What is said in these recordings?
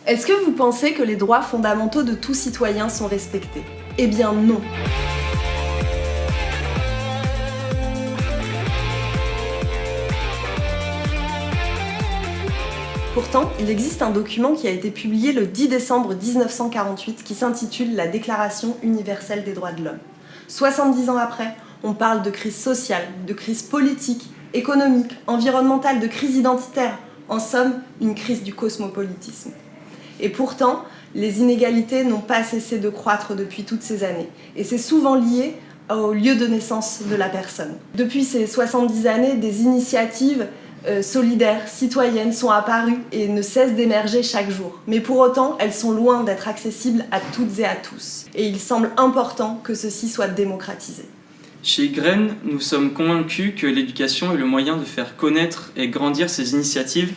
Est-ce que vous pensez que les droits fondamentaux de tout citoyen sont respectés? Eh bien non. Pourtant, il existe un document qui a été publié le 10 décembre 1948 qui s'intitule La Déclaration universelle des droits de l'homme. 70 ans après, on parle de crise sociale, de crise politique, économique, environnementale, de crise identitaire. En somme, une crise du cosmopolitisme. Et pourtant, les inégalités n'ont pas cessé de croître depuis toutes ces années. Et c'est souvent lié au lieu de naissance de la personne. Depuis ces 70 années, des initiatives solidaires, citoyennes sont apparues et ne cessent d'émerger chaque jour. Mais pour autant, elles sont loin d'être accessibles à toutes et à tous. Et il semble important que ceci soit démocratisé. Chez Ygraine, nous sommes convaincus que l'éducation est le moyen de faire connaître et grandir ces initiatives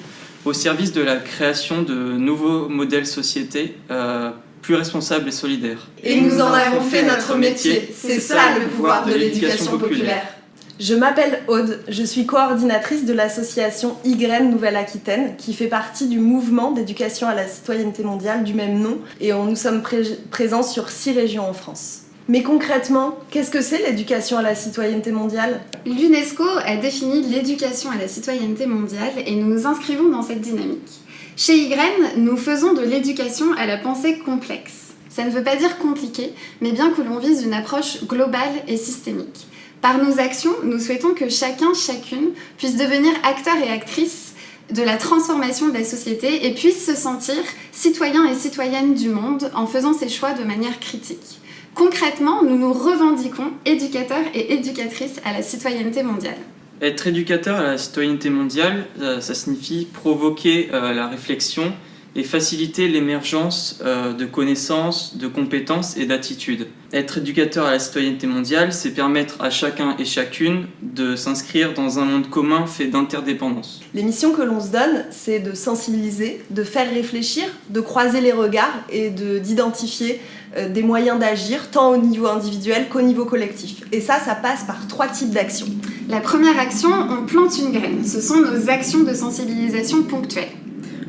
au service de la création de nouveaux modèles sociétés plus responsables et solidaires. Et nous en avons fait notre métier. C'est ça le pouvoir de l'éducation populaire. Je m'appelle Aude, je suis coordinatrice de l'association Ygraine Nouvelle-Aquitaine qui fait partie du mouvement d'éducation à la citoyenneté mondiale du même nom et nous sommes présents sur 6 régions en France. Mais concrètement, qu'est-ce que c'est l'éducation à la citoyenneté mondiale? L'UNESCO a défini l'éducation à la citoyenneté mondiale et nous nous inscrivons dans cette dynamique. Chez Ygraine, nous faisons de l'éducation à la pensée complexe. Ça ne veut pas dire compliqué, mais bien que l'on vise une approche globale et systémique. Par nos actions, nous souhaitons que chacun, chacune puisse devenir acteur et actrice de la transformation de la société et puisse se sentir citoyen et citoyenne du monde en faisant ses choix de manière critique. Concrètement, nous nous revendiquons éducateurs et éducatrices à la citoyenneté mondiale. Être éducateur à la citoyenneté mondiale, ça signifie provoquer la réflexion et faciliter l'émergence de connaissances, de compétences et d'attitudes. Être éducateur à la citoyenneté mondiale, c'est permettre à chacun et chacune de s'inscrire dans un monde commun fait d'interdépendance. Les missions que l'on se donne, c'est de sensibiliser, de faire réfléchir, de croiser les regards et d'identifier des moyens d'agir tant au niveau individuel qu'au niveau collectif. Et ça passe par 3 types d'actions. La première action, on plante une graine. Ce sont nos actions de sensibilisation ponctuelles.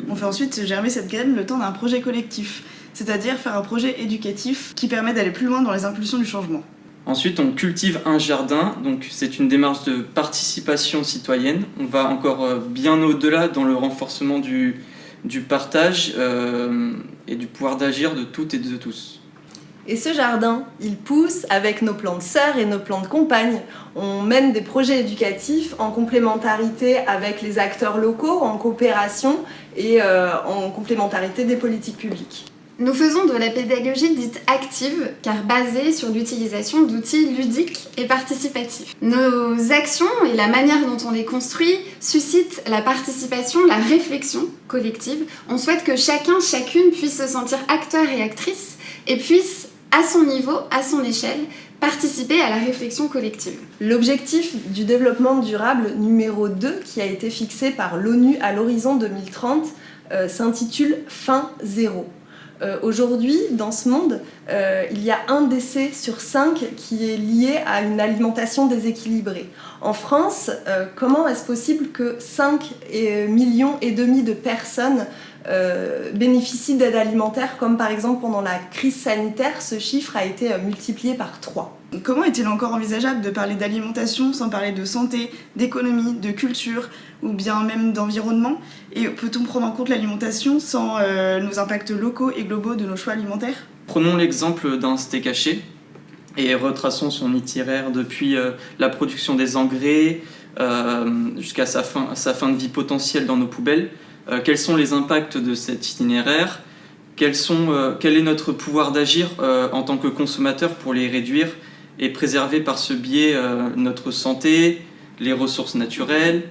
On fait ensuite germer cette graine le temps d'un projet collectif, c'est-à-dire faire un projet éducatif qui permet d'aller plus loin dans les impulsions du changement. Ensuite, on cultive un jardin, donc c'est une démarche de participation citoyenne. On va encore bien au-delà dans le renforcement du partage et du pouvoir d'agir de toutes et de tous. Et ce jardin, il pousse avec nos plantes sœurs et nos plantes compagnes. On mène des projets éducatifs en complémentarité avec les acteurs locaux, en coopération et en complémentarité des politiques publiques. Nous faisons de la pédagogie dite active, car basée sur l'utilisation d'outils ludiques et participatifs. Nos actions et la manière dont on les construit suscitent la participation, la réflexion collective. On souhaite que chacun, chacune puisse se sentir acteur et actrice et puisse, à son niveau, à son échelle, participer à la réflexion collective. L'objectif du développement durable numéro 2, qui a été fixé par l'ONU à l'horizon 2030, s'intitule « Faim zéro ». Aujourd'hui, dans ce monde, il y a 1 décès sur 5 qui est lié à une alimentation déséquilibrée. En France, comment est-ce possible que 5,5 millions de personnes bénéficient d'aide alimentaire, comme par exemple pendant la crise sanitaire, ce chiffre a été multiplié par 3. Comment est-il encore envisageable de parler d'alimentation sans parler de santé, d'économie, de culture ou bien même d'environnement? Et peut-on prendre en compte l'alimentation sans nos impacts locaux et globaux de nos choix alimentaires? Prenons l'exemple d'un steak haché et retraçons son itinéraire depuis la production des engrais jusqu'à sa fin de vie potentielle dans nos poubelles. Quels sont les impacts de cet itinéraire? Quel est notre pouvoir d'agir en tant que consommateur pour les réduire et préserver par ce biais notre santé, les ressources naturelles,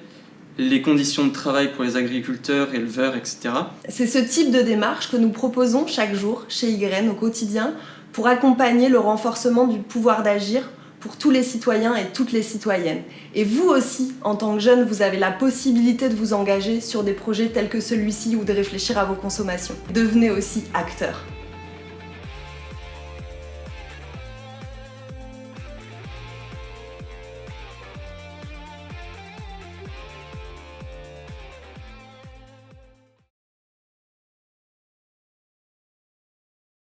les conditions de travail pour les agriculteurs, éleveurs, etc. C'est ce type de démarche que nous proposons chaque jour chez Ygraine au quotidien pour accompagner le renforcement du pouvoir d'agir pour tous les citoyens et toutes les citoyennes. Et vous aussi, en tant que jeune, vous avez la possibilité de vous engager sur des projets tels que celui-ci ou de réfléchir à vos consommations. Devenez aussi acteur.